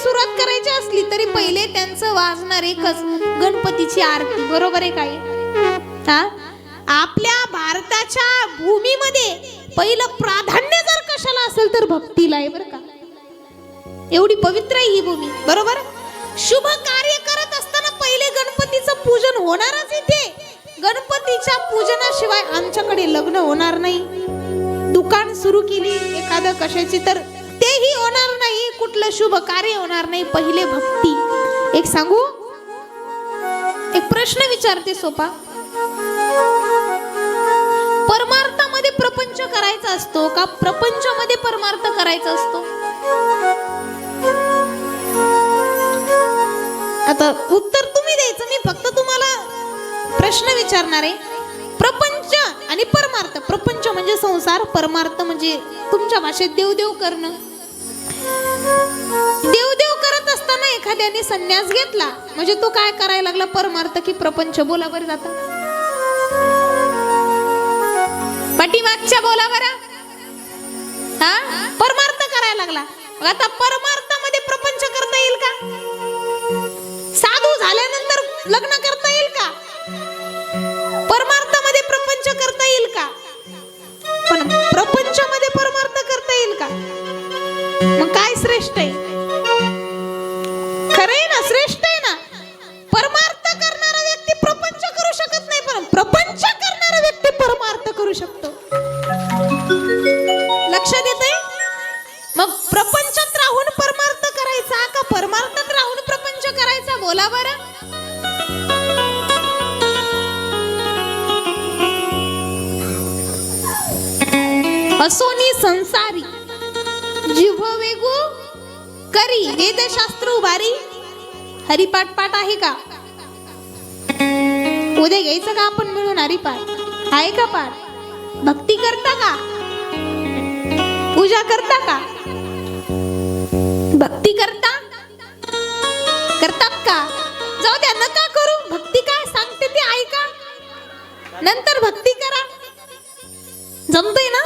सुरुवात करायची असली तरी पहिले त्यांचं वाजणार एकच, गणपतीची आरती. बरोबर आहे काय? हा, आपल्या भारताच्या भूमीमध्ये पहिलं प्राधान्य जर कशाला असेल तर भक्तीला आहे बरं का. एवढी पवित्र आहे ही भूमी. बरोबर. शुभ कार्य करत असताना पहिले गणपतीचं पूजन होणारच इथे. गणपतीच्या पूजनाशिवाय आमच्याकडे लग्न होणार नाही. दुकान सुरू केली एखादं कशाची तर तेही होणार नाही. कुठलं शुभ कार्य होणार नाही. पहिले भक्ती. एक सांगू, एक प्रश्न विचारते सोपा. परमार्थामध्ये प्रपंच करायचा असतो का प्रपंचामध्ये परमार्थ करायचा असतो? आता उत्तर तुम्ही द्यायचं, मी फक्त तुम्हाला प्रश्न विचारणार आहे. प्रपंच आणि परमार्थ. प्रपंच म्हणजे संसार, परमार्थ म्हणजे तुमच्या भाषेत देवदेव करणं. देवदेव करत असताना एखाद्याने संन्यास घेतला म्हणजे तो काय करायला लागला, परमार्थ की प्रपंच? बोला बरं जाता पाठीमागच्या, बोला बरं. हा, परमार्थ करायला लागला. आता परमार्थामध्ये प्रपंच करता येईल का? साधू झाल्यानंतर लग्न करता येईल का? परमार्थामध्ये प्रपंच करता येईल का? पण प्रपंचामध्ये परमार्थ करता येईल का? मग काय श्रेष्ठ आहे? खरंय ना, श्रेष्ठ आहे ना. परमार्थ करणारा व्यक्ती प्रपंच करू शकत नाही, पण प्रपंच करणारा व्यक्ती परमार्थ करू शकतो. लक्षात येतंय? मग प्रपंचात राहून परमार्थ करायचा का परमार्थात राहून प्रपंच करायचा? बोला बरं. असोनी संसारी जिव्ह वेगू करी वेदशास्त्र उभारी. हरिपाठ पाठ आहे का? उद्या घ्यायचं का आपण मिळून हरिपाठ? आहे का पाठ? भक्ती करता का? पूजा करता का? भक्ती करता? करतात का? जाऊ द्या, नका करू. भक्ती काय सांगते ते ऐका, नंतर भक्ती करा. जमतंय ना?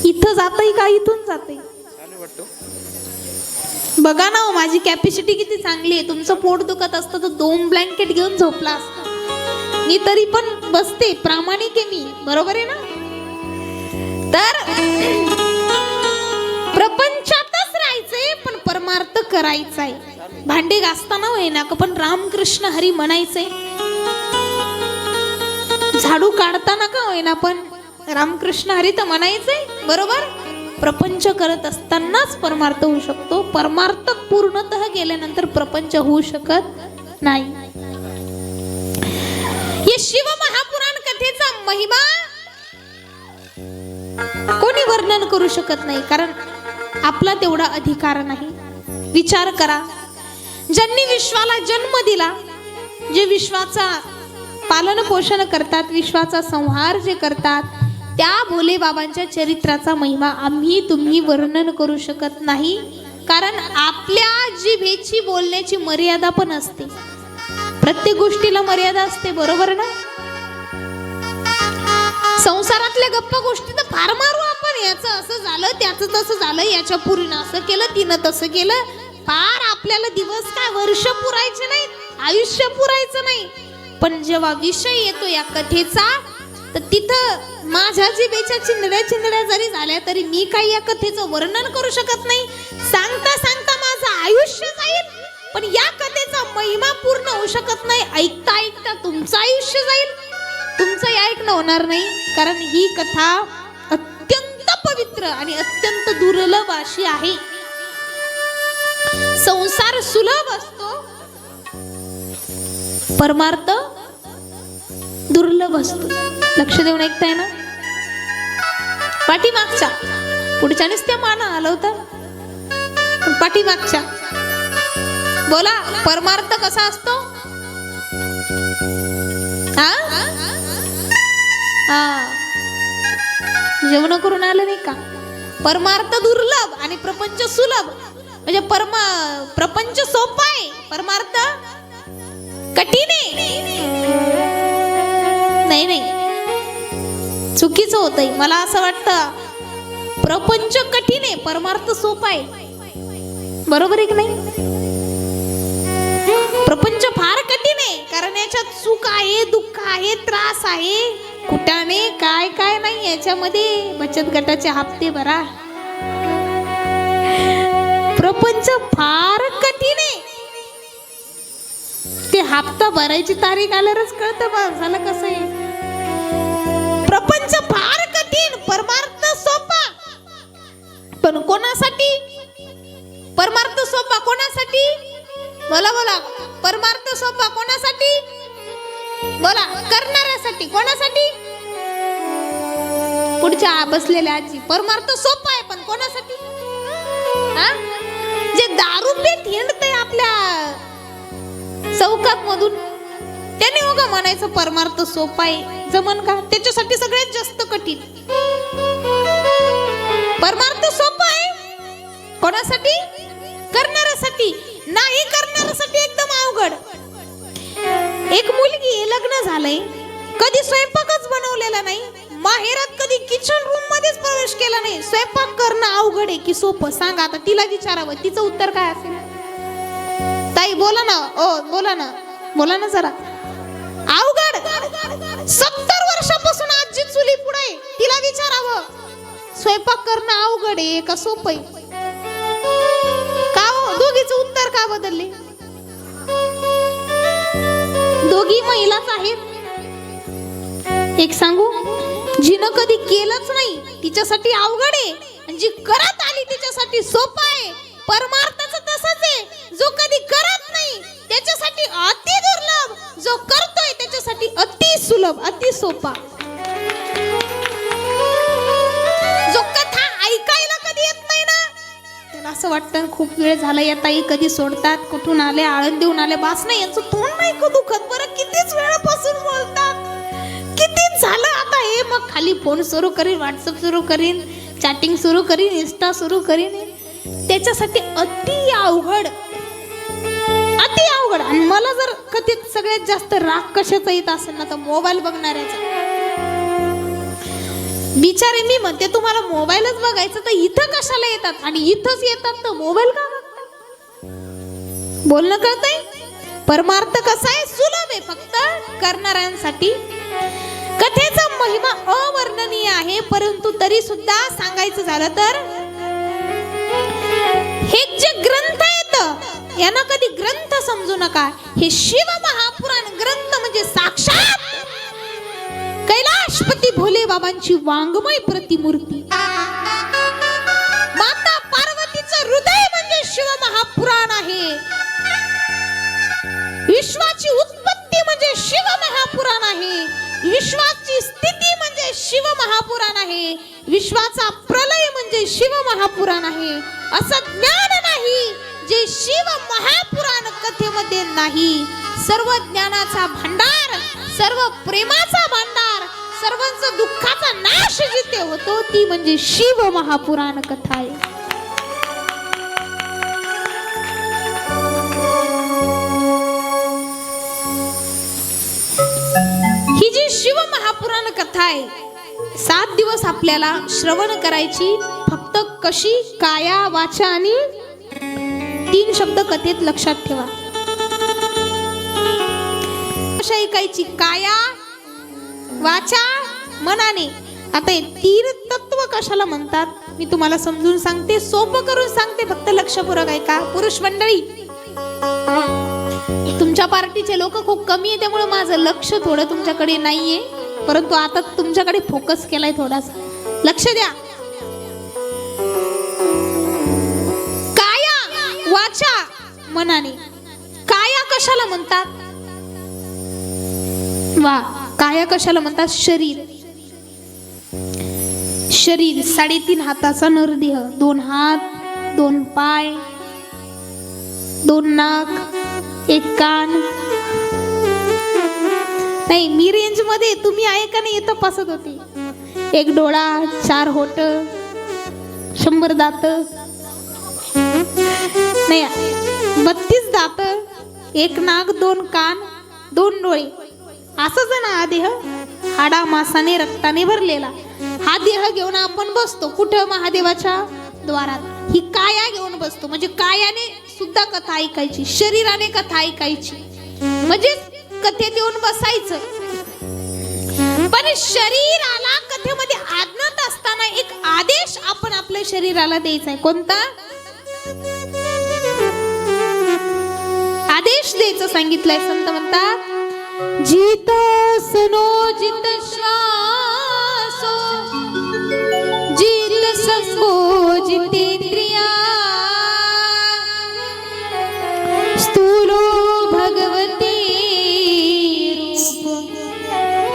इथं जातंय का इथून जातंय? बघा ना, माझी कॅपॅसिटी किती चांगली आहे. तुमचं पोट दुखत असतं तर 2 ब्लँकेट घेऊन झोपला असता. मी तरी पण बसते, प्रामाणिक आहे मी. बरोबर आहे ना? तर प्रपंचातच राहायचंय पण परमार्थ करायचाय. भांडे घासताना होईना का पण रामकृष्ण हरी म्हणायचंय. झाडू काढताना का होईना पण रामकृष्ण हरी तर म्हणायचंय. बरोबर. प्रपंच करत असतानाच परमार्थ होऊ शकतो. परमार्थ पूर्णतः गेल्यानंतर प्रपंच होऊ शकत नाही. हे शिव महापुराण कथेचा महिमा कोणी वर्णन करू शकत नाही, कारण आपला तेवढा अधिकार नाही. विचार करा, ज्यांनी विश्वाला जन्म दिला, जे विश्वाचा पालन पोषण करतात, विश्वाचा संहार जे करतात, त्या भोले बाबांच्या चरित्राचा महिमा आम्ही तुम्ही वर्णन करू शकत नाही. कारण आपल्या जिभेची बोलण्याची मर्यादा पण असते. प्रत्येक गोष्टीला मर्यादा असते. बरोबर ना? संसारातल्या गप्पा गोष्टी तर फार मारू आपण. याचं असं झालं, त्याचं तसं झालं, याच्या पुरीनं असं केलं, तिनं तसं केलं. फार आपल्याला दिवस काय वर्ष पुरायचे नाही, आयुष्य पुरायचं नाही. पण जेव्हा विषय येतो या कथेचा, तर तिथं माझ्या जिभेच्या चिंधड्या जरी झाल्या तरी मी काही या कथेचं वर्णन करू शकत नाही. सांगता सांगता माझं आयुष्य जाईल, पण या कथेचा महिमा पूर्ण होऊ शकत नाही. ऐकता ऐकता तुमचं आयुष्य जाईल, तुमचं ऐकणं होणार नाही. कारण ही कथा अत्यंत पवित्र आणि अत्यंत दुर्लभ अशी आहे. संसार सुलभ असतो, परमार्थ दुर्लभ असतो. लक्ष देऊन ऐकताय ना? पाठीमागच्या, पुढच्यानेच त्या माना हलवता. पाठीमागच्या बोला, परमार्थ कसा असतो? हा हा, जेवण करून आलं नाही का? परमार्थ दुर्लभ आणि प्रपंच सुलभ. म्हणजे प्रपंच सोपा आहे, परमार्थ कठीण आहे. नाही नाही, चुकीचं होतंय. मला असं वाटतं प्रपंच कठीण आहे, परमार्थ सोपा आहे. बरोबर आहे की नाही? प्रपंच फार कठीण आहे, कारण याच्यात सुख आहे, दुःख आहे, त्रास आहे, कुटाणे काय काय नाही याच्यामध्ये. बचत गटाचे हप्ते भरा. प्रपंच फार कठीण आहे. ते हप्ता भरायची तारीख आल्यावरच कळतं माणसाला कसं आहे. प्रपंच फार कठीण, परमार्थ सोपा. पण कोणासाठी परमार्थ सोपा? कोणासाठी? बोला बोला. परमार्थ सोपा कोणासाठी? बोला. करणाऱ्यासाठी. कोणासाठी? पुढच्या बसलेल्या आजी. परमार्थ सोपा आहे पण कोणासाठी? जे दारू पेट हिंडते आपल्या चौकात मधून, त्याने उगा म्हणायचं परमार्थ सोपा आहे, जमन का? त्याच्यासाठी सगळ्यात जास्त कठीण. परमार्थ सोपा आहे कोणासाठी? करणाऱ्यासाठी. नाही करणाऱ्यासाठी एकदम अवघड. एक मुलगी, लग्न झालंय, कधी स्वयंपाकच बनवलेला नाही, माहेरात कधी किचन रूम मध्येच प्रवेश केला नाही. स्वयंपाक करणं अवघड आहे की सोपं? सांगा आता. तिला विचारावं, तिचं उत्तर काय असेल? ताई बोला ना. ओ बोला ना, बोला ना जरा. अवघड. 70 वर्षापासून आजी चुली पुढे, तिला विचारावं स्वयंपाक करणं अवघड आहे का सोपं आहे? का हो? दोघीचं उत्तर का बदलले? दोघी महिलाच आहेत. एक सांगू, जिनं कधी केलंच नाही तिच्यासाठी अवघड आहे, आणि जी करत आली तिच्यासाठी सोपं आहे. परमार्थाचं तसंच आहे. जो कधी करत नाही त्याच्यासाठी अति दुर्लभ, जो करतोय त्याच्यासाठी अति सुलभ, अति सोपा. जो कथा ऐकायला कधी येत नाही ना, त्याला असं वाटतं खूप वेळ झाला या ताई कधी सोडतात, कुठून आले, आळंदीहून आले, बास नाही यांचं तोंड नाही का दुखत? बरं कितीच वेळापासून बोलतात, कितीच झालं आता हे. मग खाली फोन सुरू करीन, व्हॉट्सअप सुरू करीन, चॅटिंग सुरू करीन, इंस्टा सुरू करीन. त्याच्यासाठी अति अवघड, अति अवघड. आणि मला जर कधीच सगळ्यात जास्त राग कशाचा येत असेल ना, तर मोबाईल बघणाऱ्याचा. बिचारे, मी म्हणते तुम्हाला मोबाईलच बघायचं तर इथं कशाला येतात? आणि इथंच येतात तर मोबाईल का बघतात? बोलणं कळतंय? परमार्थ कसा आहे? सुलभ आहे फक्त करणाऱ्यांसाठी. कथेचा महिमा अवर्णनीय आहे, परंतु तरी सुद्धा सांगायचं झालं तर हे जे ग्रंथ आहेत यांना कधी ग्रंथ समजू नका. हे शिव महापुराण ग्रंथ म्हणजे साक्षात कैलाशपती भोले बाबांची वाङ्मय प्रतिमूर्ती. माता पार्वतीचं हृदय म्हणजे शिव महापुराण आहे. विश्वाची उत्पत्ती म्हणजे शिव महापुराण आहे. विश्वाची स्थिती म्हणजे शिव महापुराण आहे. विश्वाचा प्रलय म्हणजे शिव महापुराण आहे. असं ज्ञान नाही जे शिव महापुराण कथेमध्ये नाही. सर्व ज्ञानाचा भांडार, सर्व प्रेमाचा भांडार, सर्वांचा दुःखाचा नाश जिथे होतो ती म्हणजे शिव महापुराण कथा आहे. ही जी शिव महापुराण कथा आहे, 7 दिवस आपल्याला श्रवण करायची. फक्त कशी? काया, वाचा आणि 3 शब्द कथेत लक्षात ठेवा. कशा ऐकायची? काया, वाचा, मनाने. आता हे 3 तत्व कशाला म्हणतात मी तुम्हाला समजून सांगते, सोपं करून सांगते, फक्त लक्षपूर्वक ऐका. पुरुष मंडळी, तुमच्या पार्टीचे लोक खूप कमी आहे त्यामुळे माझं लक्ष थोडं तुमच्याकडे नाहीये, परंतु आता तुमच्याकडे फोकस केलाय थोडासा. लक्ष द्या. काया, वाचा, मनाने. काया कशाला म्हणतात? वा, काया कशाला म्हणतात? शरीर. शरीर 3.5 हाताचा नरदेह, 2 हात, 2 पाय, 2 नाक, 1 कान. नाही, मी रेंज मध्ये, तुम्ही आहे का नाही तपासत होते. 1 डोळा, 4 होठ, 100 दात, नाही 32 दात, 1 नाक, 2 कान, 2 डोळे. असंच ना हा देह, हाडा मासाने रक्ताने भरलेला. हा देह घेऊन आपण बसतो कुठं? महादेवाच्या द्वारात. ही काया घेऊन बसतो, म्हणजे कायाने सुद्धा कथा ऐकायची, शरीराने कथा ऐकायची, म्हणजे कथेत येऊन बसायचं. पण शरीराला कथेमध्ये आज्ञात असताना एक आदेश आपण आपल्या शरीराला द्यायचा आहे. कोणता आदेश द्यायचं सांगितलंय? संत म्हणतात जित सनो जित श्वासो जित संगो जितेंद्रिया स्थूलो भगवती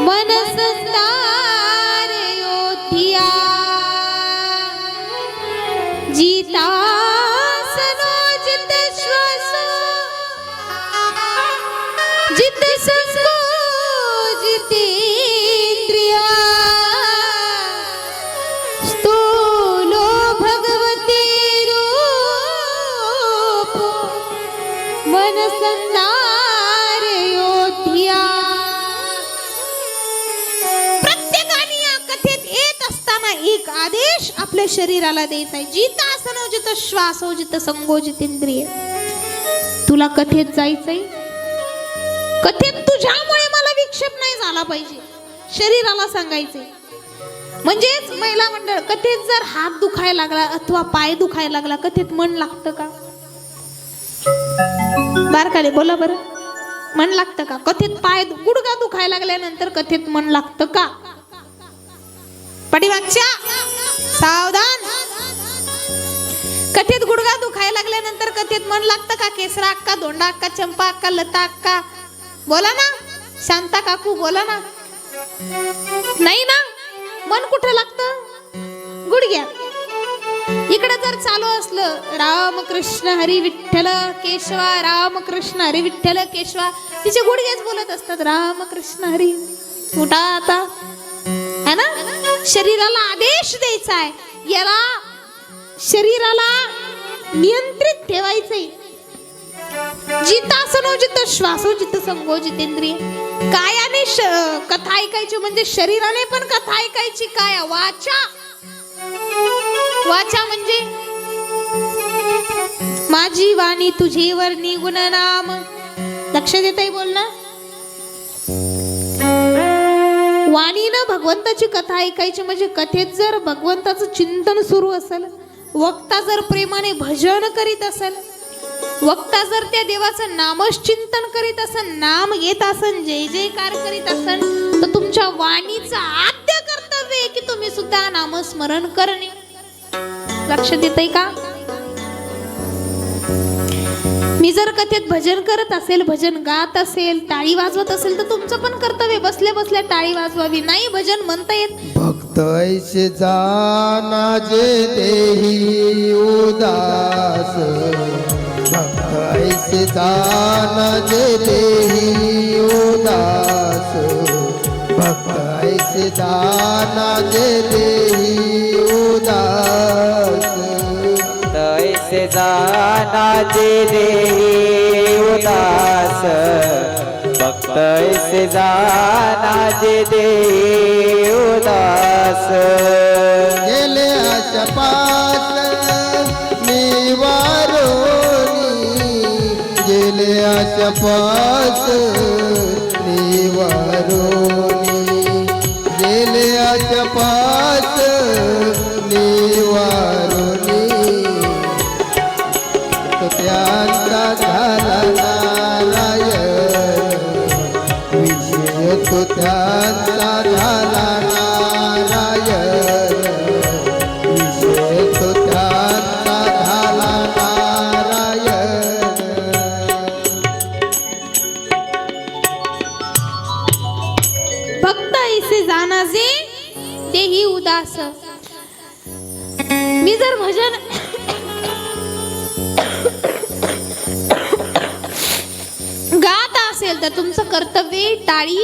मन संदार योधिया जितासनो जित श्वासो जित संगो जितेंद्रिया स्थूलो भगवती रूप मन संदार योधिया. प्रत्येकाने या कथेत येत असताना एक आदेश आपल्या शरीराला द्यायचा आहे. जित आसनो जित श्वासो जित संगो जितेंद्रिय. तुला कथेत जायचंय, कथेत तुझ्यामुळे मला विक्षेप नाही झाला पाहिजे, शरीराला सांगायचे. म्हणजेच महिला मंडळ, कथेत जर हात दुखायला लागला अथवा पाय दुखायला लागला, कथेत मन लागतं का? बारकाले बोला बरं, मन लागतं का? कथेत पाय गुडघा दुखायला लागल्यानंतर कथेत मन लागतं का? पाठीमागच्या सावधान. कथेत गुडघा दुखायला लागल्यानंतर कथेत मन लागतं का? केसरा अक्का, धोंडा अक्का, चंपा अक्का, लता अक्का, बोला ना. शांता काकू बोला ना. नाही ना. मन कुठं लागतं? गुडघ्यात. इकडे जर चालू असलं रामकृष्ण हरी विठ्ठल केशवा, रामकृष्ण हरी विठ्ठल केशवा, तिचे गुडघेच बोलत असतात रामकृष्ण हरी. उठा आता, है ना. शरीराला आदेश द्यायचा आहे, याला शरीराला नियंत्रित ठेवायचंय. जितासनो जित श्वासो जित संगो जितेंद्रिय. कायाने कथा ऐकायची, म्हणजे शरीराने पण कथा ऐकायची. काय वाचा, वाचा म्हणजे माझी वाणी तुझेवर निगुण नाम. लक्ष देताय बोलणं. वाणीनं भगवंताची कथा ऐकायची, म्हणजे कथेत जर भगवंताचं चिंतन सुरू असेल, वक्ता जर प्रेमाने भजन करीत असेल, वक्ता जर त्या देवाचं नामचिंतन करीत असेल, नाम घेत असेल, जय जयकार करीत असेल, तर तुमच्या वाणीचं आद्य कर्तव्य आहे की तुम्ही सुद्धा नामस्मरण करणे. लक्ष देताय का? मी जर कथेत भजन करत असेल, भजन गात असेल, टाळी वाजवत असेल, तर तुमचं पण कर्तव्य बसल्या बसल्या टाळी वाजवावी. नाही भजन म्हणता येत. भक्त ऐसे जाना जे देही उदास, भक्त ऐसे जाना जे देही उदास, भक्त ऐसे जाना जे देही उदास, ऐसे जाना जे देही उदास, भक्त ऐसे जाना जे देही उदास. गेले आशा पास निवारोनी, गेले आशा पास निवारोनी, गेले आशा पास निवारोनी, तो त्यांचा झाला नारायण विषय, तो त्यांचा झाला नारायण विषय, तो त्यांचा झाला नारायण. भक्त ऐसे जाना जे देही उदास. मी जर भजन गात असेल तर तुमचं कर्तव्य टाळी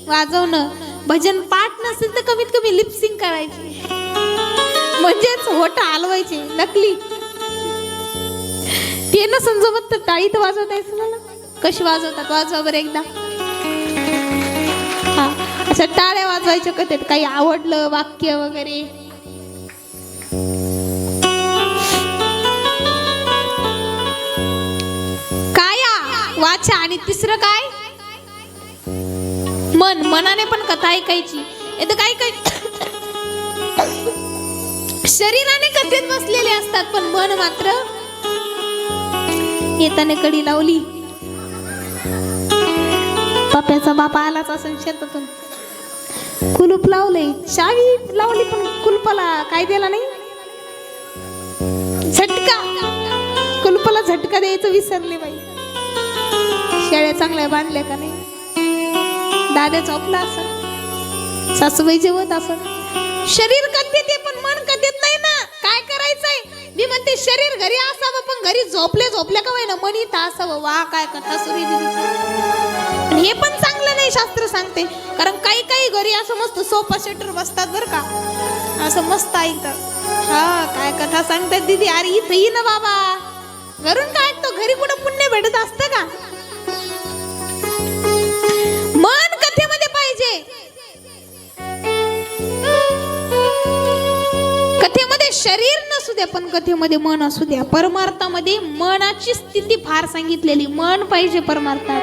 वाजवणं. भजन पाठ नसेल तर कमीत कमी लिपसिंग करायची, म्हणजेच होठ हलवायचे नकली. ते न समजत तर टाळी तर वाजवता येईल ना. कशी वाजवतात? वाजवा बरं एकदा. हा, अशा टाळ्या वाजवायच्या कथेत काही आवडलं वाक्य वगैरे. वाचा आणि तिसरं काय मन. मनाने पण कथा ऐकायची. येतं काय काय शरीराने कथेत बसलेले असतात पण मन मात्र येताने कडी लावली. पप्याचा बापा आलाच असं शेतातून कुलूप लावले, चावी लावली पण कुलपाला काय दिला नाही, झटका. कुलपाला झटका द्यायचं विसरले बाई. शेळ्या चांगल्या बांधल्या का नाही, दाद्या चौकला असं, सासूबाई जेवत असं. शरीर कथेत आहे पण मन कथेत नाही ना. काय करायचंय? मी म्हणते शरीर घरी असावं पण घरी झोपल्या का ना मन इथं असावं. वा काय कथा सुरू आहे. हे पण चांगलं नाही शास्त्र सांगते. कारण काही काही घरी असं मस्त सोफा सेटर बसतात बर का, असं मस्त ऐकतात. हा काय कथा सांगतात दीदी. अरे इथं ये ना बाबा, घरून काय तो घरी कुठं पुण्य भेटत असतं का. मन कथेमध्ये पाहिजे. कथेमध्ये शरीर नसू द्या पण कथेमध्ये मन असू द्या. परमार्थामध्ये मनाची स्थिती फार सांगितलेली. मन पाहिजे परमार्थात.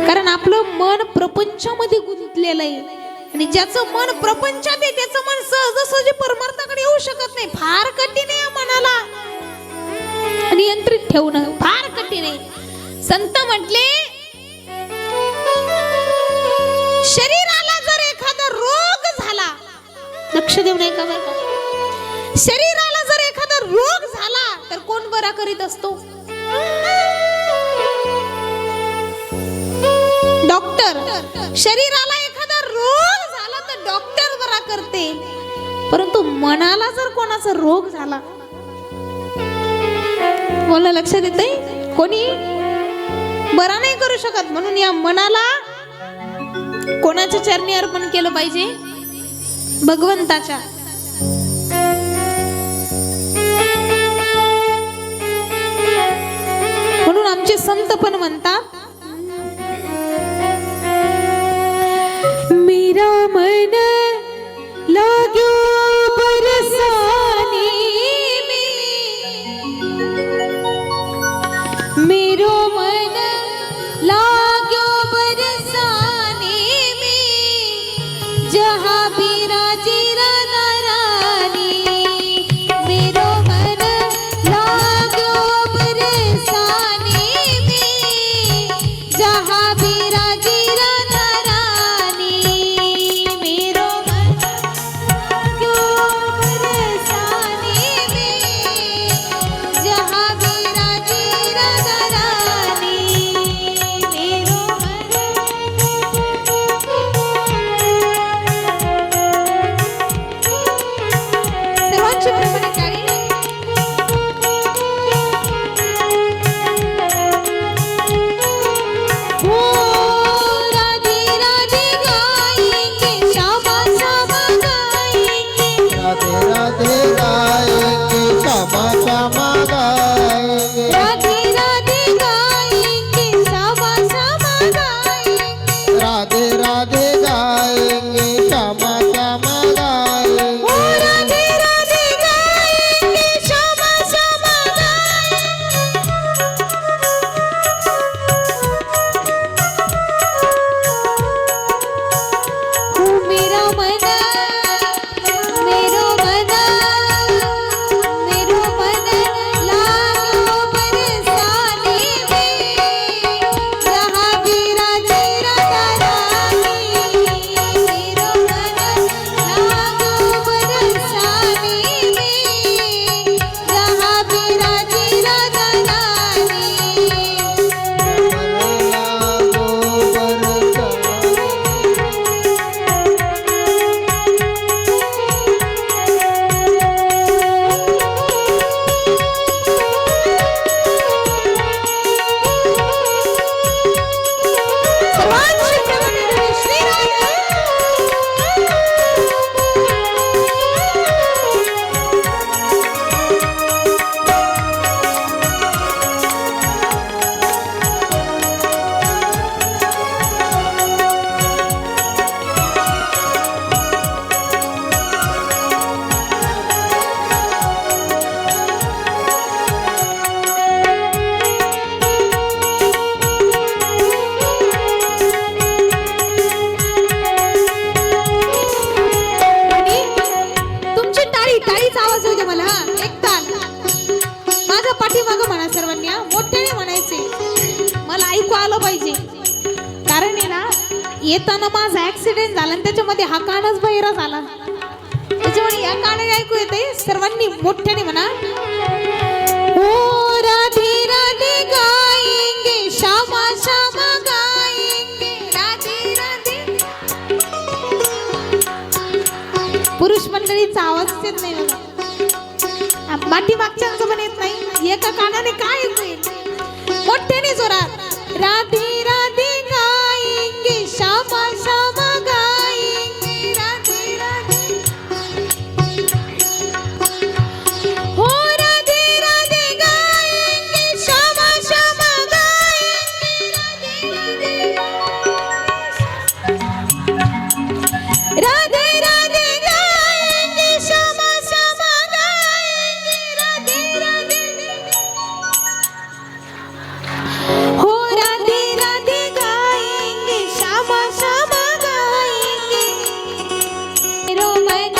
कारण आपलं मन प्रपंचामध्ये गुंतलेलं आहे आणि ज्याचं मन प्रपंचात आहे त्याचं मन सहजासहजी परमार्थाकडे येऊ शकत नाही. फार कठीण आहे मनाला नियंत्रित ठेवणं, फार कठीण आहे. संत म्हटले शरीराला जर एखादा रोग झाला, लक्ष देऊ नये का बरं का, शरीराला जर एखादा रोग झाला तर कोण बरा करीत असतो? डॉक्टर. शरीराला एखादा रोग झाला तर डॉक्टर बरा करते. परंतु मनाला जर कोणाचा रोग झाला, बोला लक्षात येते, कोणी बरा नाही करू शकत. म्हणून या मनाला कोणाच्या चरणी अर्पण केलं पाहिजे? भगवंताच्या. म्हणून आमचे संत पण म्हणतात मेरा मन लाग्यो बरसाने में, मेरो मन लाग्यो बरसाने में, जहाँ बिराजे राधा रानी, मेरो मन लाग्यो बरसाने में, पाठीमागं म्हणा सर्वांनी, मोठ्याने म्हणायचे, मला ऐकू आलं पाहिजे. कारण आहे ना, येताना माझा ऍक्सिडेंट झाला आणि त्याच्यामध्ये हा कानच बहिरा झाला, त्याच्यामुळे या कानाने ऐकू येते. सर्वांनी मोठ्याने म्हणा, ओ राधे राधे गाएंगे, श्यामा श्यामा गाएंगे, राधे राधे. पुरुष मंडळीचा आवाज येत नाही बघा, पाठीमागच्यांचं पण येत नाही. एका कानाने काय ऐकू येईल? मोठ्याने जोरात, राधे राधे गाएंगे, श्यामा श्यामा गाएंगे, राधे राधे. हो राधे राधे गाएंगे, श्यामा श्यामा गाएंगे, राधे राधे गाएंगे, श्यामा श्यामा गाएंगे, राधे राधे. हो राधे राधे गाएंगे, श्यामा श्यामा गाएंगे. मेरो मन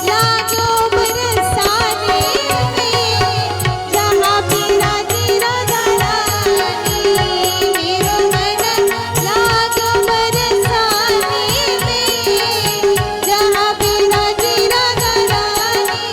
लागो बरसाने में, जहाँ बिराजी राधा रानी. मेरो मन लागो बरसाने में, जहाँ बिराजी राधा रानी.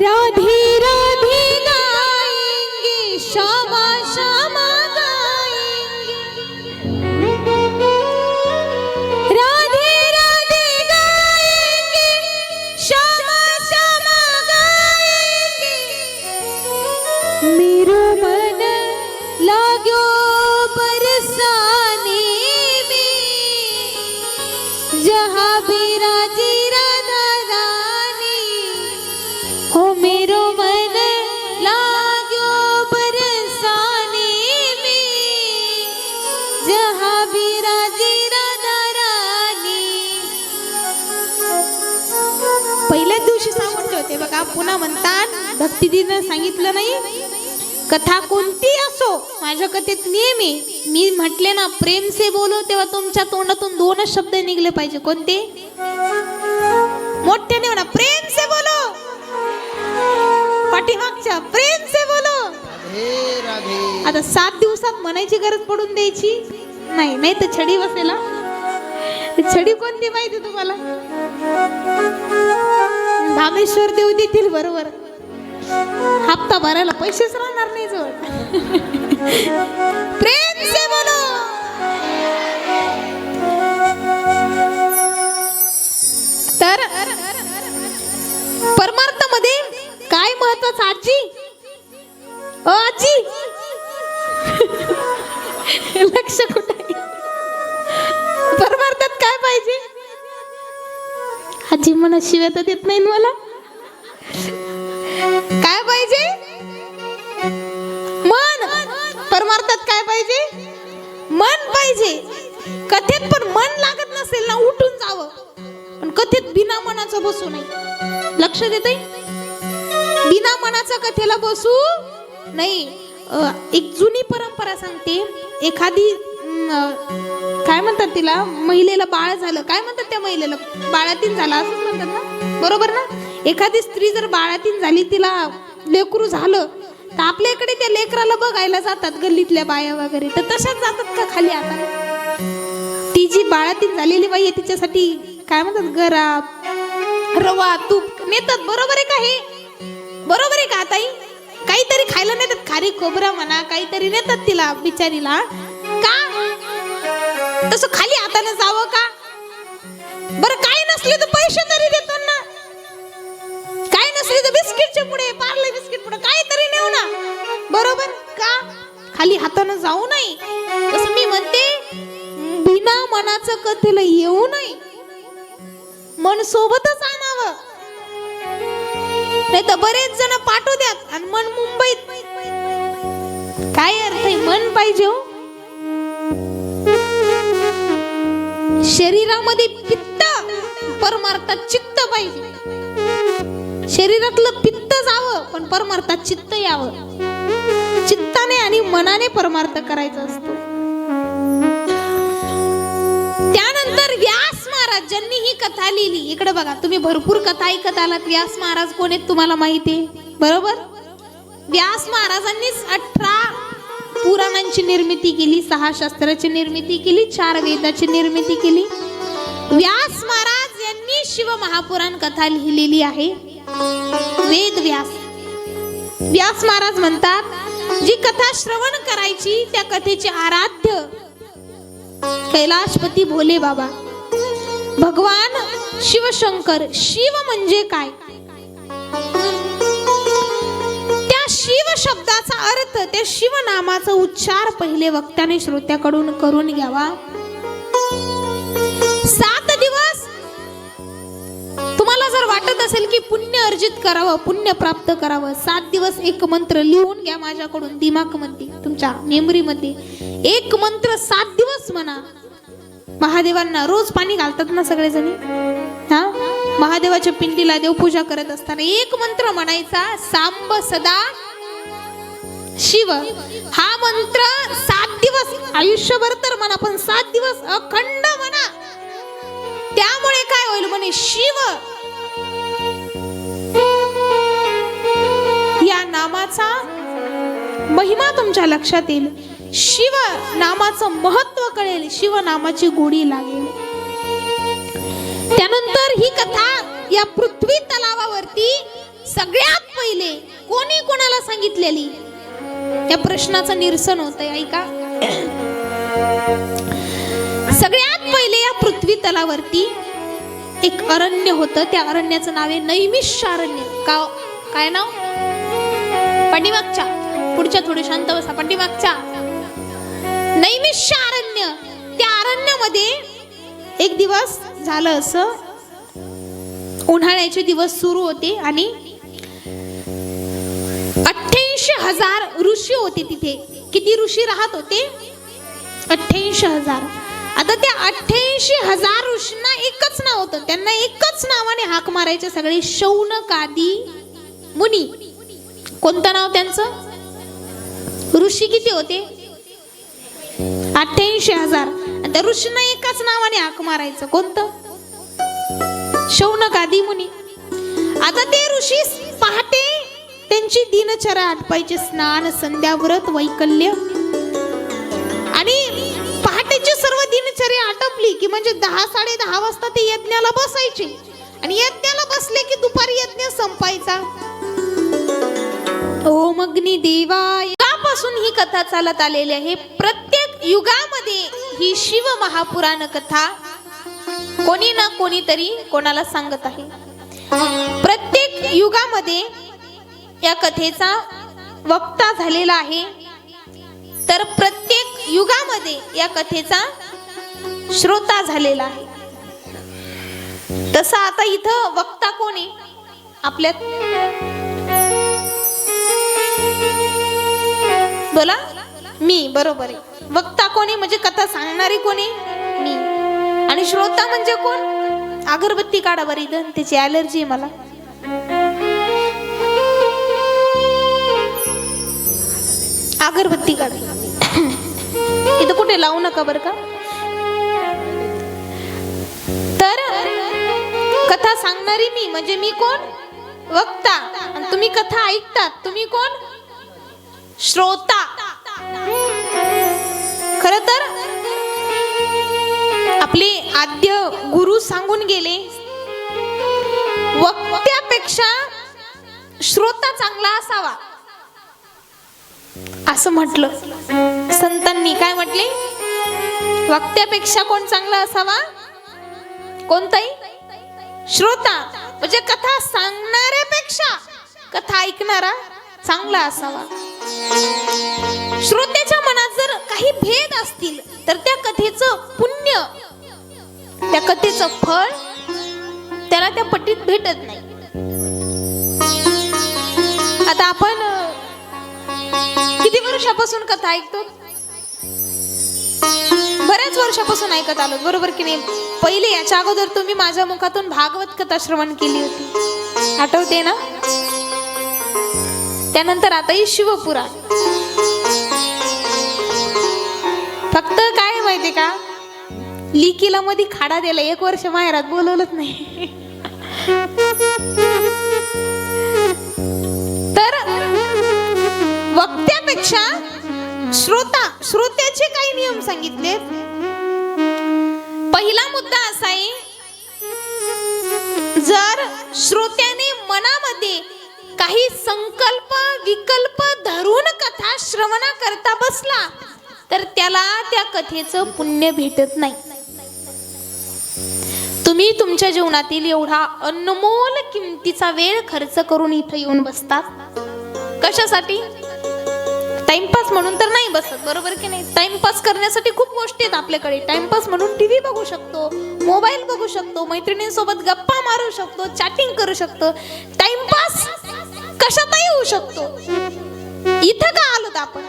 राधे राधे गाएंगे, श्यामा श्यामा गाएंगे. राधे राधे गाएंगे, श्यामा श्यामा गाएंगे. मेरो मन लाग्यो बरसाने में, जहाँ बिराजी राधा रानी. हो मेरो मन लाग्यो बरसाने में, जहाँ बिराजी राधा रानी. पहिल्याच दिवशी सांगून ठेवते बघा, पुन्हा म्हणतात भक्तिदीनं सांगितलं नाही. कथा कोणती असो, माझ्या कथेत नेहमी मी म्हटले ना, प्रेम से बोलो, तेव्हा तुमच्या तोंडातून दोनच शब्द निघले पाहिजे. कोणते? मोठ्याने म्हणा, प्रेम से बोलो. पाठीमागच्या, प्रेम से बोलो. राधे राधे. आता 7 दिवसात म्हणायची गरज पडून द्यायची नाही, नाही तर छडी बसेला. छडी कोणती माहिती तुम्हाला? धामेश्वर देव देतील बरोबर, हप्ता भरायला पैसेच राहणार नाही जवळ. प्रेम से बोलो. तर परमार्थामध्ये काय महत्वाचं आजी? आजी लक्ष कुठे? परमार्थात काय पाहिजे? आजी मला शिव्या तर देत नाही मला. काय पाहिजे? मन. परमार्थात काय पाहिजे? मन पाहिजे. कथेत पण मन लागत नसेल ना, उठून जावं. पण कथेत बिना मनाचं बसू नाही. लक्ष देते? बिना मनाचं कथेला बसू नाही. एक जुनी परंपरा सांगते. एखादी काय म्हणतात तिला, महिलेला बाळ झालं. काय म्हणतात त्या महिलेला? बाळातीन झाला असंच म्हणतात ना, बरोबर ना? एखादी स्त्री जर बाळातीन झाली, तिला लेकरू झालं, तर आपल्याकडे त्या लेकराला बघायला जातात गल्लीतल्या बाया वगैरे, तर तशाच जातात का खाली हाताने? ती जी बाळातीन झालेली बाई आहे तिच्यासाठी काय म्हणतात, गरा रवा तूप नेतात. बरोबर आहे का हे? बरोबर आहे का ताई? काहीतरी खायला नेतात, खारी खोबरं म्हणा, काहीतरी नेतात तिला बिचारीला. का तसं खाली हाताने जावं का? बरं काय नसले तर पैसे तरी देतो ना, काय नसले तर बिस्किटच्या पुढे, पार्ले बिस्किट पुढे काहीतरी नेऊ ना. बरोबर का? खाली हाताने जाऊ नाही. तसं मी म्हणते, बिना मनाचं कथेला येऊ नाही, मन सोबतच आणावं. नाही तर बरेच जण पाठवू द्यात आणि मन मुंबईत. काय अर्थ आहे? मन पाहिजे हो. शरीरामध्ये पित्त, परमार्थात चित्त पाहिजे. शरीरातलं पित्त जावं पण परमार्थात चित्त यावं. चित्ताने आणि मनाने परमार्थ करायचा असतो. त्यानंतर व्यास महाराज ज्यांनी ही कथा लिहिली, इकडे बघा, तुम्ही भरपूर कथा ऐकत आलात. व्यास महाराज कोण आहेत तुम्हाला माहिती आहे, बरोबर? व्यास महाराजांनीच 18 पुराणांची निर्मिती केली, 6 शास्त्राची निर्मिती केली, 4 वेदाची निर्मिती केली. व्यास महाराज यांनी शिव महापुराण कथा लिहिलेली आहे. वेद व्यास. व्यास महाराज म्हणतात, जी कथा श्रवण करायची त्या कथेचे आराध्य कैलाशपती भोले बाबा, भगवान शिवशंकर. शिव म्हणजे काय? त्या शिव शब्दाचा अर्थ, त्या शिव नामाचा उच्चार पहिले वक्त्याने श्रोत्याकडून करून घ्यावा. 7 दिवस तुम्हाला जर वाटत असेल की पुण्य अर्जित करावं, पुण्य प्राप्त करावं, 7 दिवस एक मंत्र लिहून घ्या माझ्याकडून दिमागमध्ये, तुमच्या मेमरीमध्ये. एक मंत्र 7 दिवस म्हणा. महादेवांना रोज पाणी घालतात ना सगळेजणी, हा, महादेवाच्या पिंडीला देवपूजा करत असताना एक मंत्र म्हणायचा, सांब सदा शिव. हा मंत्र 7 दिवस, आयुष्यभर तर म्हणा, पण 7 दिवस अखंड म्हणा. त्यामुळे काय होईल म्हणे, शिव या नामाचा महिमा तुमच्या लक्षात येईल. शिव नामाचं महत्व कळेल, शिव नामाची गोडी लागेल. त्यानंतर ही कथा या पृथ्वी तलावावरती सगळ्यात पहिले कोणी कोणाला सांगितलेली, या प्रश्नाचं निरसन होतंय. ऐका, सगळ्यात पहिले या पृथ्वी तलावरती एक अरण्य होतं. त्या अरण्याचं नाव आहे नैमिषारण्य. काय नाव? पाठीमागच्या, पुढच्या थोडी शांत बसा, पाठीमागच्या. नैमिषारण्य. त्या अरण्यामध्ये एक दिवस झालं असं, उन्हाळ्याचे दिवस सुरू होते आणि 88,000 ऋषी होते तिथे. किती ऋषी राहत होते? 88,000. आता त्या 88,000 ऋषींना एकच नाव होतं, त्यांना एकच नावाने हाक मारायचे सगळे, शौनकादी मुनी. कोणतं नाव त्यांचं? ऋषी किती होते? 88,000. त्या ऋषींना एकाच नावाने हाक मारायचं, कोणतं? शौनकादी मुनी. आता ते ऋषी पहाटे त्यांची दिनचर्या आटपायचे, स्नान, संध्या, व्रत, वैकल्य. आणि पहाटेची सर्व दिनचर्या आटपली की म्हणजे 10-10:30 वाजता ते यज्ञाला बसायचे. आणि यज्ञाला बसले की दुपारी यज्ञ संपायचा. ओम अग्नी देवाय. पासून ही कथा चालत आलेली आहे. प्रत्येक युगामध्ये ही शिव महापुराण कथा कोणी ना कोणीतरी कोणाला सांगत आहे. प्रत्येक युगामध्ये या कथेचा वक्ता झालेला आहे, तर प्रत्येक युगामध्ये या कथेचा श्रोता झालेला आहे. तसं आता इथं वक्ता कोण आहे आपल्यात? बोला. मी. बरोबर आहे. वक्ता कोणी म्हणजे कथा सांगणारी कोणी? मी. आणि श्रोता म्हणजे कोण? अगरबत्ती काढा बरं, इथं त्याची ॲलर्जी आहे मला. अगरबत्ती काढा. इथं कुठे लावू नका बरं का. तर कथा सांगणारी मी म्हणजे मी कोण? वक्ता आणि तुम्ही कथा ऐकतात. तुम्ही कोण? श्रोता. खर तर आपले आद्य गुरु सांगून गेले, वक्त्यापेक्षा श्रोता चांगला असावा असं म्हटलं संतांनी. काय म्हटले? वक्त्यापेक्षा कोण चांगला असावा? कोणताही? श्रोता. म्हणजे कथा सांगणाऱ्यापेक्षा कथा ऐकणारा चांगला असावा. श्रोत्याच्या मनात जर काही भेद असतील तर त्या कथेचं पुण्य, त्या कथेचं फळ त्याला त्या पटीत भेटत नाही. आता आपण किती वर्षापासून कथा ऐकतो? बऱ्याच वर्षापासून ऐकत आलो, बरोबर की नाही? पहिले याच्या अगोदर तुम्ही माझ्या मुखातून भागवत कथा श्रवण केली होती, आठवते ना? त्यानंतर आता ही शिवपुराण. फक्त काय माहितीये का, लिकीला मध्ये खाडा दिला, 1 वर्ष माहेरात बोलवलंच नाही. तर वक्त्यापेक्षा श्रोता, श्रोत्याचे काही नियम सांगितले. पहिला मुद्दा असा आहे, जर श्रोत्याने मनामध्ये काही संकल्प विकल्प धरून कथा श्रवणा करता बसला तर त्याला त्या कथेचं पुण्य भेटत नाही. तुम्ही तुमच्या जीवनातील एवढा अनमोल किमतीचा वेळ खर्च करून इथं येऊन बसतात कशासाठी? टाइमपास म्हणून तर नाही बसत, बरोबर की नाही? टाइमपास करण्यासाठी खूप गोष्टी आहेत आपल्याकडे. टाइमपास म्हणून टीव्ही बघू शकतो, मोबाईल बघू शकतो, मैत्रिणींसोबत गप्पा मारू शकतो, चॅटिंग करू शकतो. टाइमपास कशातही होऊ शकतो. इथं का आलोत आपण?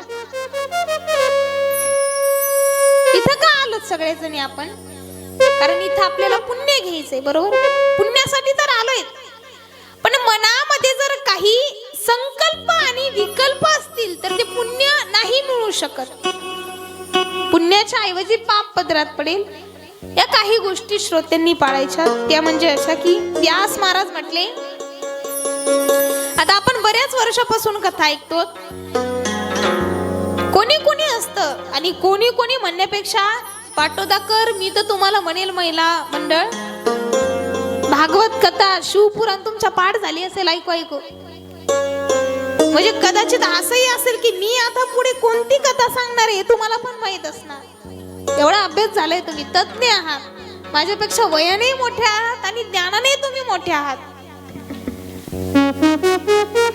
इथं का आलोत सगळेजणी आपण? कारण इथं आपल्याला पुण्य घ्यायचंय, बरोबर? पुण्यासाठी तर आलोय. पण मनामध्ये जर काही संकल्प आणि विकल्प असतील तर ते पुण्य नाही मिळू शकत. पुण्याच्या ऐवजी पाप पदरात पडेल. या काही गोष्टी श्रोत्यांनी पाळायच्या. त्या म्हणजे अशा की व्यास महाराज म्हटले, आता आपण बऱ्याच वर्षापासून कथा ऐकतो. कोणी कोणी असतं आणि कोणी कोणी म्हणण्यापेक्षा पाटोदाकर, मी तर तुम्हाला म्हणेल महिला मंडळ, भागवत कथा शिवपुराण तुमच्या पाठ झाली असेल ऐकू ऐकू. म्हणजे कदाचित असंही असेल की मी आता पुढे कोणती कथा सांगणार आहे तुम्हाला पण माहित असणार. एवढा अभ्यास झालाय, तुम्ही तज्ञ आहात. माझ्यापेक्षा वयाने मोठे आहात आणि ज्ञानाने तुम्ही मोठे आहात.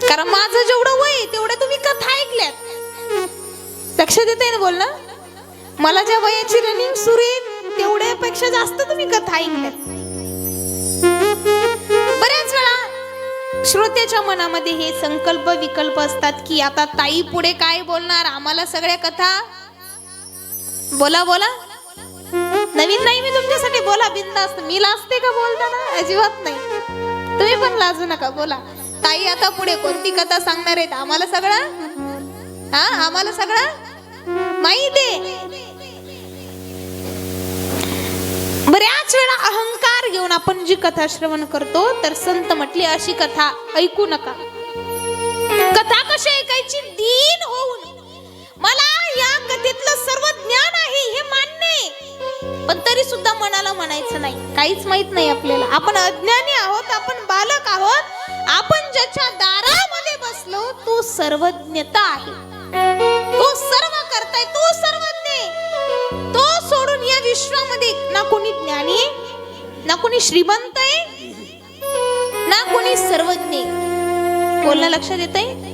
कारण माझं जेवढं वय तेवढं तुम्ही कथा ऐकल्यात. लक्षात येते ना बोलणं? मला ज्या वयाची रनिंग सुरू आहे तेवढ्यापेक्षा जास्त तुम्ही कथा ऐकल्यात. बऱ्याच वेळा श्रोत्याच्या मनामध्ये हे संकल्प विकल्प असतात की आता ताई पुढे काय बोलणार, आम्हाला सगळ्या कथा बोला बोला. नवीन नाही मी तुमच्यासाठी, बोला बिनधास्त. मी लाजते का बोलताना? अजिबात नाही. तुम्ही पण लाजू नका, बोला. ताई आता पुढे कोणती कथा सांगणार आहेत आम्हाला सगळं, आम्हाला सगळं माहिती आहे. बऱ्याच वेळा अहंकार घेऊन आपण जी कथा श्रवण करतो तर संत म्हटले अशी कथा ऐकू नका. कथा कशी ऐकायची? दीन होऊन. मला या कथेतलं सर्व ज्ञान आहे हे मान्य आहे, पण तरी सुद्धा मनाला म्हणायचं नाही काहीच माहित नाही आपल्याला, आपण अज्ञानी आहोत, आपण बालक आहोत. आपण ज्याच्या दारामध्ये बसलो तो सर्वज्ञता आहे, तो सर्व करताय, तो सर्वज्ञ आहे. तो सोडून या विश्वामध्ये ना कोणी ज्ञानी आहे, ना कोणी श्रीमंत आहे, ना कोणी सर्वज्ञ. बोलणं लक्षात येत आहे?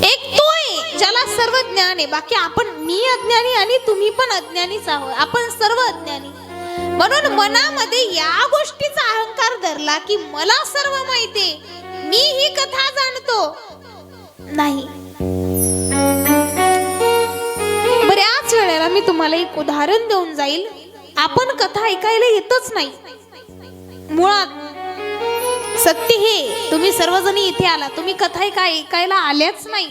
एक तो आहे ज्याला सर्व ज्ञान आहे. बाकी आपण, मी अज्ञानी आणि तुम्ही पण अज्ञानीच आहोत, आपण सर्व अज्ञानी. म्हणून मनामध्ये या गोष्टीचा अहंकार धरला की मला सर्व माहिती, मी ही कथा जाणतो, नाही. बऱ्याच वेळेला मी तुम्हाला एक उदाहरण देऊन जाईल. आपण कथा ऐकायला येतच नाही. मुळात सत्य हे, तुम्ही सर्वजणी इथे आला, तुम्ही कथा ऐकायला आल्याच नाही.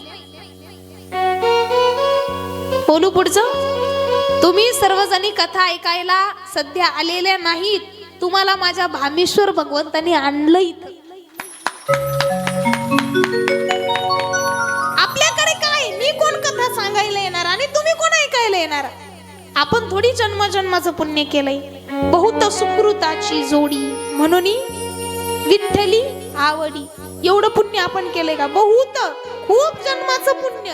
बोलू पुढचं? तुम्ही सर्वजणी कथा ऐकायला सध्या आलेल्या नाहीत. तुम्हाला माझ्या भामेश्वर भगवंतानी आणलं इथं. आपल्याकडे काय, मी कोण कथा सांगायला येणार आणि तुम्ही कोण ऐकायला येणार. आपण थोडी जन्मजन्माचं पुण्य केलंय. बहुत सुकृताची जोडी म्हणून विठ्ठली आवडी, एवढं पुण्य आपण केलंय का. बहुत खूप जन्माचं पुण्य.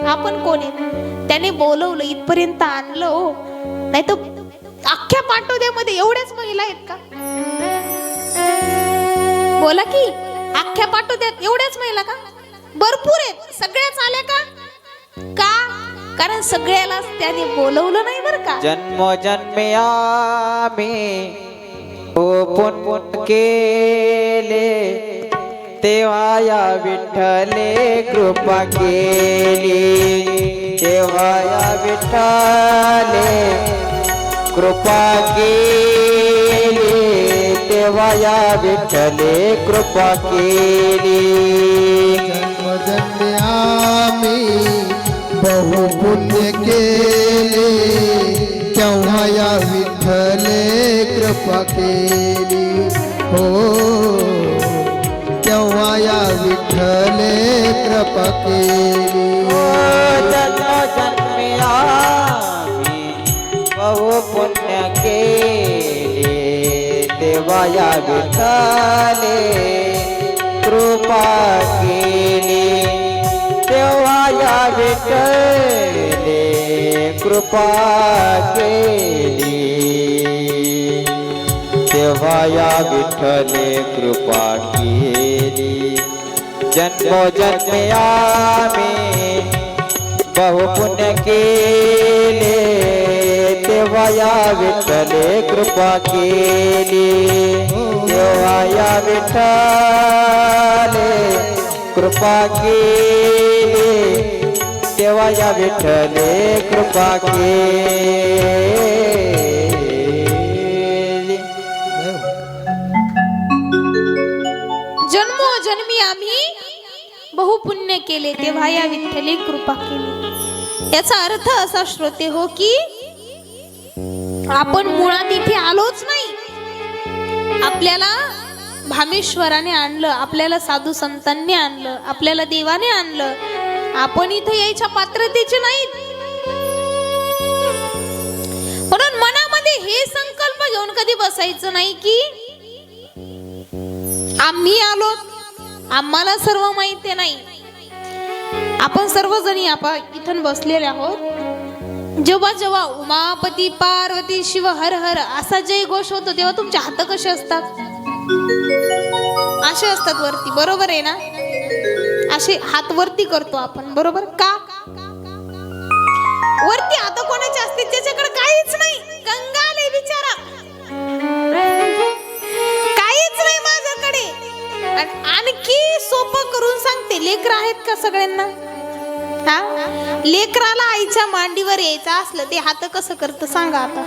आपण कोण आहे, त्याने बोलवलं इथपर्यंत आणलं हो. नाही तर अख्ख्या पाटोद्यामध्ये एवढ्याच महिला आहेत का. बोला की अख्ख्या पाटोद्यात एवढ्याच महिला का. भरपूर आहेत. सगळ्याच आल्या का. कारण सगळ्यालाच त्याने बोलवलं नाही बरं का. जन्मोजन्मी आम्ही पुण्य केले, तेव्हा या विठ्ठले कृपा केली. तेव्हा या विठ्ठले कृपा केली. तेव्हा या विठ्ठले कृपा केली. जन्मजन्मी आम्ही बहु पुण्य केले, तेव्हा या विठ्ठले कृपा केली. हो, तेव्हा या विठ्ठले कृपा केली. जन्मोजन्मी आम्ही बहु पुण्य केले, तेव्हा या विठ्ठले कृपा केली. तेव्हा या विठ्ठले कृपा केली. तेव्हा या विठ्ठले कृपा केली. जन्मोजन्मी आम्ही बहु पुण्य केले, तेव्हा या विठ्ठले कृपा केली. तेव्हा या विठ्ठले कृपा केली. तेव्हा या विठ्ठले कृपा केली. जन्मोजन्मी आम्ही बहुपुण्य केले, तेव्हा या विठ्ठले कृपा केली. याचा अर्थ असा श्रोते हो की आपण मुळात इथे आलोच नाही. आपल्याला भामेश्वराने आणलं, आपल्याला साधू संतांनी आणलं, आपल्याला देवाने आणलं. आपण इथे यायच्या पात्रतेचे नाहीत. म्हणून मनामध्ये हे संकल्प घेऊन कधी बसायचं नाही की आम्ही आलो, आम्हाला सर्व माहिती नाही. आपण सर्वजणी इथून बसलेले आहोत. जेव्हा जेव्हा उमापती पार्वती शिव हर हर असा जय घोष होतो, तेव्हा तुमचे हात कसे असतात. असे असतात वरती, बरोबर आहे ना. असे हात वरती करतो आपण, बरोबर का. वरती हात कोणाचे असते, ज्याच्याकडे काहीच नाही. कंगाल बिचारा, काहीच नाही माझ्याकडे. आणखी सोपं करून सांगते, लेकर आहेत का सगळ्यांना. हा, लेकराला आईच्या मांडीवर यायचं असलं ते हात कसं करत सांगा आता.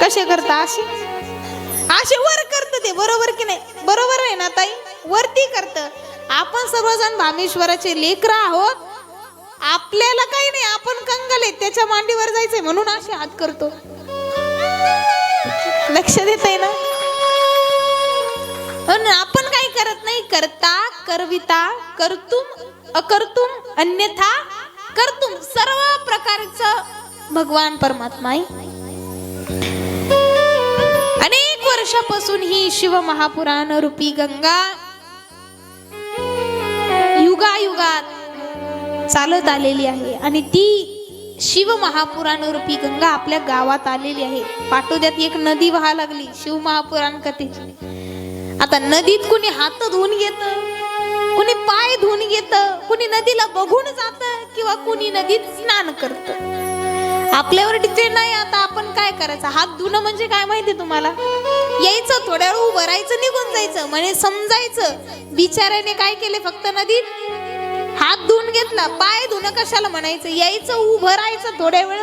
कसे करता. असे वर करत ते, बरोबर की नाही. बरोबर आहे ना ताई. वरती करत. आपण सर्वजण भामेश्वराचे लेकर आहोत. आपल्याला काही नाही, आपण कंगाल आहेत, त्याच्या मांडीवर जायचंय म्हणून असे हात करतो. लक्ष देत आहे ना. आपण काही करत नाही. करता करविता कर्तुम अकर्तुम अन्यथा कर्तुम, सर्व प्रकारचं भगवान परमात्मा आहे. अनेक वर्षापासून ही शिव महापुराण रूपी गंगा युगायुगात चालत आलेली आहे. आणि ती शिव महापुराण रूपी गंगा आपल्या गावात आलेली आहे. पाटोद्यात एक नदी वाहा लागली शिव महापुराण कथेची. आता नदीत कुणी हात धुवून घेत, कुणी पाय धुवून घेत, कुणी नदीला बघून जात, किंवा कुणी नदीत स्नान करत. आपल्यावर डिपेंड नाही. आता आपण काय करायचं. हात धुणं म्हणजे काय माहिती तुम्हाला. यायचं, थोड्या वेळ उभं राहायचं, निघून जायचं. म्हणजे समजायचं बिचाऱ्याने काय केले, फक्त नदीत हात धुवून घेतला. पाय धुणं कशाला म्हणायचं. यायचं, उभं राहायचं, थोड्या वेळ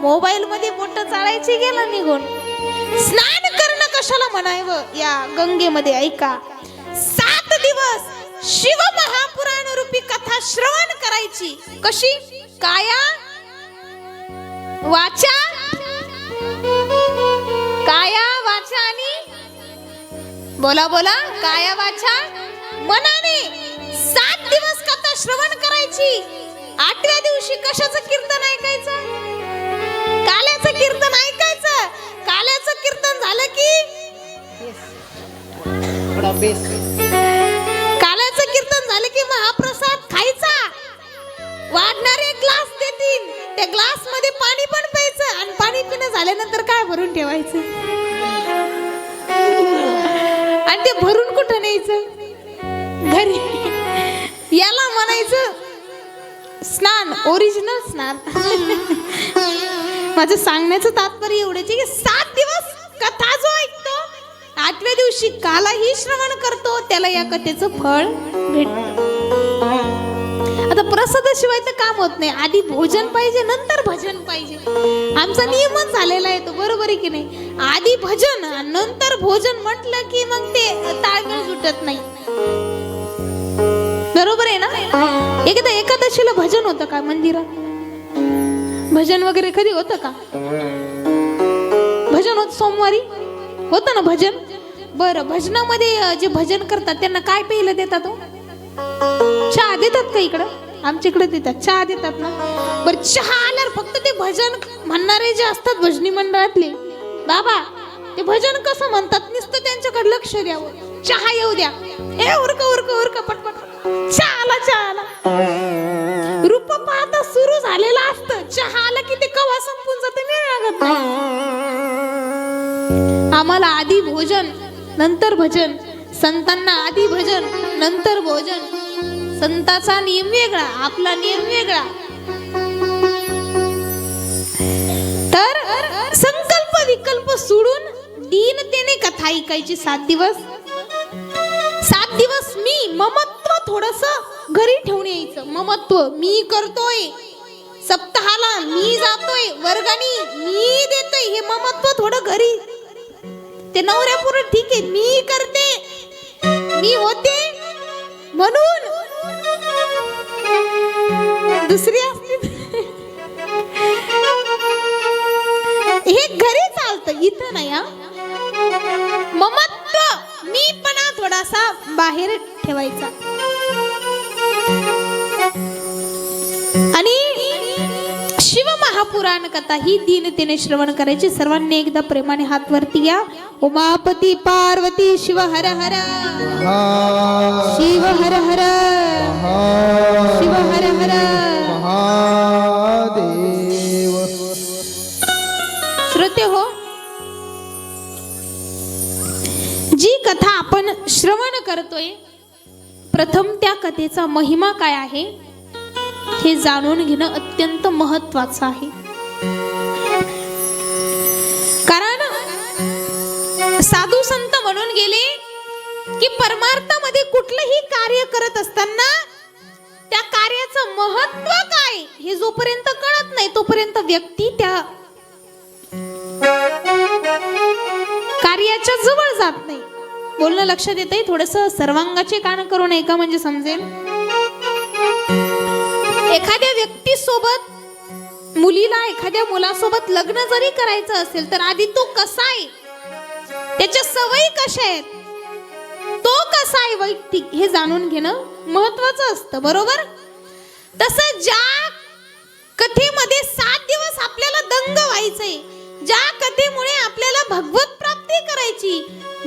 मोबाईल मध्ये बोट चाळायची, गेला निघून. स्नान करणं कशाला म्हणावं या गंगेमध्ये. ऐका, 7 दिवस शिव महापुराण रूपी कथा श्रवण करायची. कशी. काया वाचा काया वाचा आणि बोला बोला काया वाचा मनाने 7 दिवस कथा श्रवण करायची. 8व्या दिवशी कशाचं कीर्तन ऐकायचं? काल्याचं कीर्तन ऐकायचं. काल्याचं कीर्तन झालं की काल्याचं कीर्तन झालं की महाप्रसाद खायचा. वाढणारे ग्लास देतील, त्या ग्लास मध्ये पाणी पण प्यायचं आणि पाणी पिणं झाल्यानंतर काय भरून ठेवायचं आणि ते भरून कुठं न्यायचं? घरी. याला म्हणायचं स्नान, ओरिजिनल स्नान. माझं सांगण्याचं तात्पर्य एवढंच आहे की 7 दिवस कथा जो ऐकतो, 8व्या दिवशी कालाही श्रवण करतो, त्याला या कथेचं फळ भेटतं. आता प्रसादाशिवाय तर काम होत नाही. आधी भोजन पाहिजे, नंतर भजन पाहिजे. आमचा नियमच झालेला आहे तो, बरोबर आहे की नाही? आधी भजन नंतर भोजन म्हटलं की मग ते ताळमेळ सुटत नाही, बरोबर आहे ना? एकदा एकादशीला भजन होतं का मंदिरात? भजन वगैरे कधी होतं का? भजन होत सोमवारी होतं ना भजन? बरं, भजनामध्ये जे भजन करतात त्यांना काय प्यायला देतात हो? चहा देतात का? इकडं आमच्या इकडे देतात, चहा देतात ना. बरं, चहा आल्यावर फक्त ते भजन म्हणणारे जे असतात भजनी मंडळातले बाबा, ते भजन कसं म्हणतात नुसतं त्यांच्याकडे लक्ष द्यावं. चहा येऊ द्या, ए उरक उरक उरक पटपट, चहा आला चहा आला. रूप पाहता सुरू झालेला असतं, चहा आला की ते कवा संपून जाते नाही लागत नाही. आम्हाला आधी भोजन नंतर भजन, संतांना आधी भजन नंतर भोजन. संताचा नियम वेगळा, आपला नियम वेगळा. तर संकल्प विकल्प सोडून दीनतेने कथा ऐकायची 7 दिवस. 7 दिवस मी ममत्व थोडस घरी ठेवून यायचं. ममत्व मी करतोय, सप्ताहाला मी जातोय, वर्गानी मी देतोय, हे ममत्व थोडं घरी. ते नवऱ्यापुढे ठीक आहे, मी करते, मी होते म्हणून दुसरी असते. हे घरी चालतं, इथं नाही. ममत्व मीपणा थोडासा बाहेर ठेवायचा. आणि शिव महापुराण कथा ही दीनतेने श्रवण करायची. सर्वांनी एकदा प्रेमाने हात वरती घ्या. उमापती पार्वती शिव हर हर, शिव हर हर, शिव हर हर महादेव. श्रोते हो, जी कथा आपण श्रवण करतोय, प्रथम त्या कथेचा महिमा काय आहे हे जाणून घेणं अत्यंत महत्वाचं आहे. कारण साधू संत म्हणून गेले की परमार्थामध्ये कुठलंही कार्य करत असताना त्या कार्याचं महत्व काय हे जोपर्यंत कळत नाही तोपर्यंत व्यक्ती त्या कार्याच्या जवळ जात नाही. बोलणं लक्षात येतंय? थोडस सर्वांगाचे कान करून ऐका म्हणजे समजेल. एखाद्या व्यक्तीसोबत, मुलीला एखाद्या मुलासोबत लग्न जरी करायचं असेल तर आधी तो कसा आहे, त्याच्या सवयी कशा आहेत, तो कसा आहे वैयक्तिक हे जाणून घेणं महत्वाचं असतं, बरोबर? तसं ज्या कथेमध्ये 7 दिवस आपल्याला दंग व्हायचंय, ज्या कथेमुळे आपल्याला भगवत प्राप्ती करायची,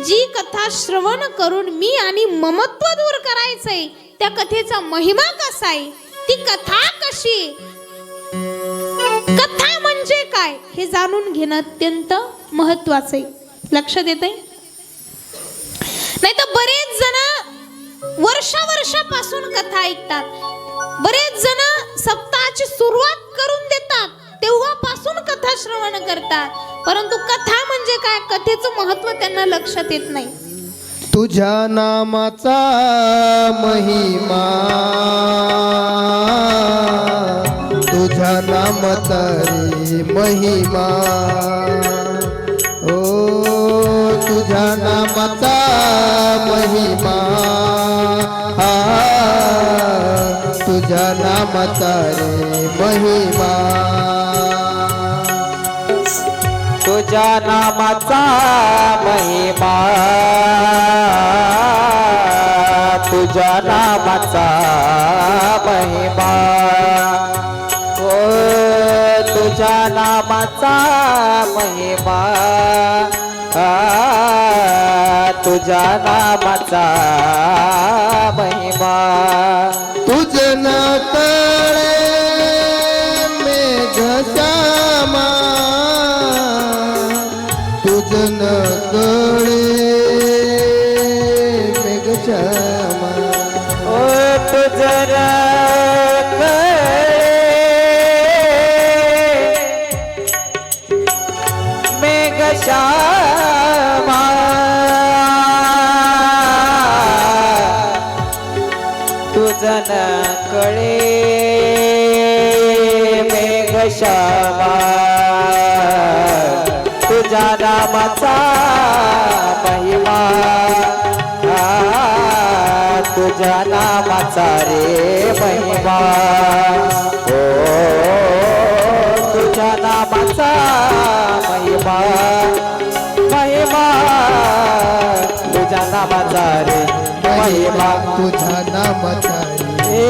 जी कथा श्रवण करून मी आणि ममत्व दूर करायचंय, त्या कथेचा महिमा कसा आहे, ती कथा कशी, कथा म्हणजे काय हे जाणून घेणं अत्यंत महत्वाचं आहे. लक्षात येतंय? नाही तर बरेच जण वर्षापासून कथा ऐकतात, बरेच जण सप्ताहाची सुरुवात करून देतात, तेव्हापासून कथा श्रवण करतात, परंतु कथा म्हणजे काय, कथेचं महत्व त्यांना लक्षात येत नाही. तुझ्या नामाचा महिमा, तुझ्या नामाचा रे महिमा, ओ तुझ्या नामाचा महिमा, तुझ्या नामाचा रे महिमा. तुझ्या नामाचा महिमा तुझ्या नामाचा महिमा ओ तुझ्या नामाचा महिमा तुझ्या नामाचा महिमा तुझ न कळे मेघश्यामा तुझ न कळे मेघश्यामा ओ तुझं मेघश्यामा तुझं कळे मेघश्यामा तुझ्या नामाचा महिमा तुझ्या नामाचा रे महिमा ओ तुझ्या नामाचा महिमा महिमा तुझ्या नामाचा रे महिमा तुझ्या नामाचा हे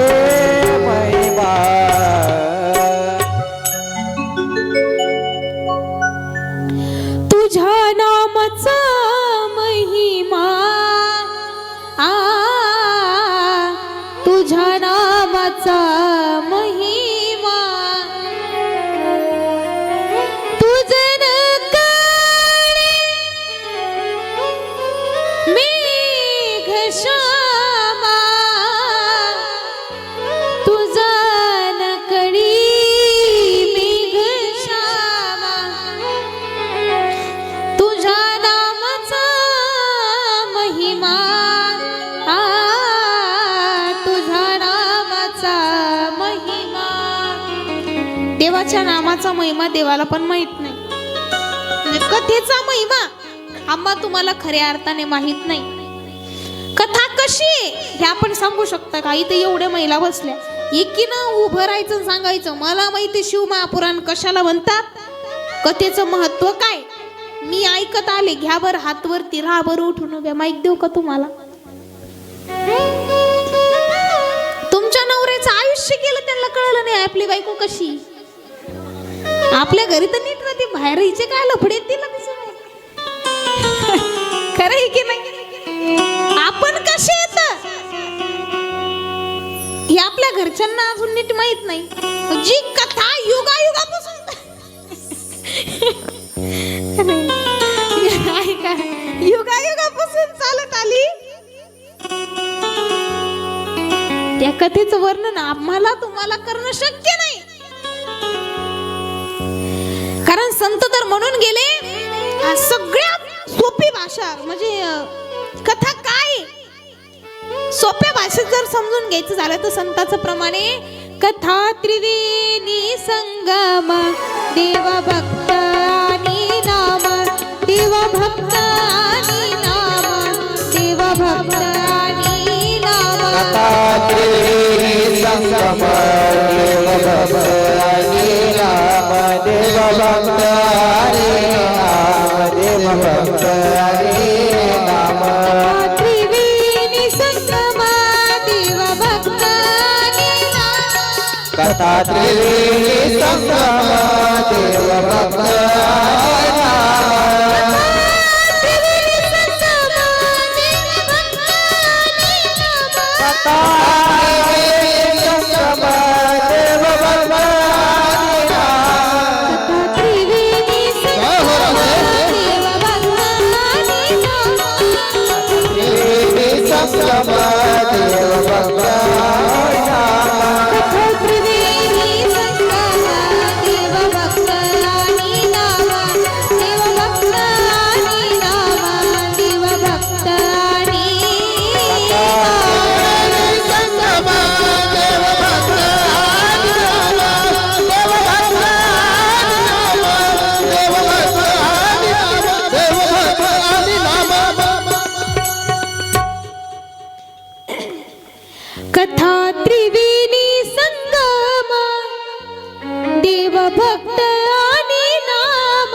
महिमा तुझ्या नामाचा महिमा तुझ्या नामाचा महिमा तुझं कळे मेघश्यामा तुझं कळी मेघश्यामा तुझ्या नामाचा महिमा तुझ्या नामाचा महिमा देवाच्या नामाचा महिमा देवाला पण माहित नाही म्हणजे कथेचा महिमा आम्हा तुम्हाला खऱ्या अर्थाने माहित नाही कथा कशी आहे हे आपण सांगू शकता का इथे एवढ्या महिला बसल्या एकीनं उभं राहायचं आणि सांगायचं मला माहिती शिव महापुराण कशाला म्हणतात कथेचं महत्व काय मी ऐकत आले घ्या बर हात वरती राहा बर उठून उभ्या माईक देऊ का तुम्हाला तुमच्या नवऱ्याचं आयुष्य गेलं त्यांना कळलं नाही आपली बायको कशी आपल्या घरी तर नीट राहते बाहेर हिचे काय लफडे तिला खरं आहे की नाही आपण कसे येत हे आपल्या घरच्यांना अजून नीट माहित नाही जी कथा युगायुगापासून युगायुगापासून चालत आली त्या कथेचं वर्णन आम्हाला तुम्हाला करणं शक्य नाही कारण संत तर म्हणून गेले सगळ्यात सोपी भाषा म्हणजे कथा काय सोप्या भाषेत जर समजून घ्यायचं झालं तर संताचं प्रमाणे कथा त्रिवेणी संगम देव भक्त आणि नाम देव भक्त आणि नाम देव भक्त आणि नाम कथा त्रिवेणी संगम देव भक्त आणि नाम देव भक्त आणि नाम देव भक्त आणि नाम त्रिवेणी संगम देव भक्त आणि नाम कथा त्रिवेणी संगम देव भक्त आणि नाम कथा कथा त्रिवेणी संगम देव भक्त आणि नाम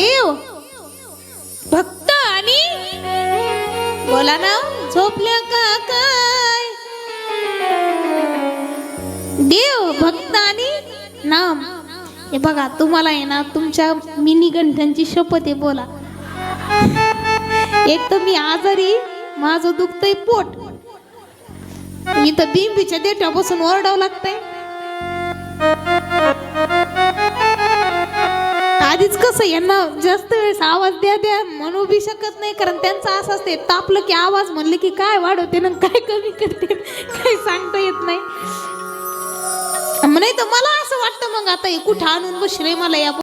देव भक्त आणि बोला ना झोपल्या का काय देव भक्त आणि नाम. हे बघा तुम्हाला आहे ना तुमच्या मिनी गंठ्यांची शपथ आहे. बोला एक तर मी आजारी माझं दुखतंय पोट इथं बिंबीच्या देठापासून ओरडावं लागतंय. आधीच कसं यांना जास्त वेळेस आवाज द्या म्हणू बी शकत नाही कारण त्यांचं असं असते तापलं की आवाज म्हणले की काय वाढवते ना काय कमी करते काही सांगता येत नाही. नाही तर मला असं वाटतं मग आता हे कुठं आणून बसले मला या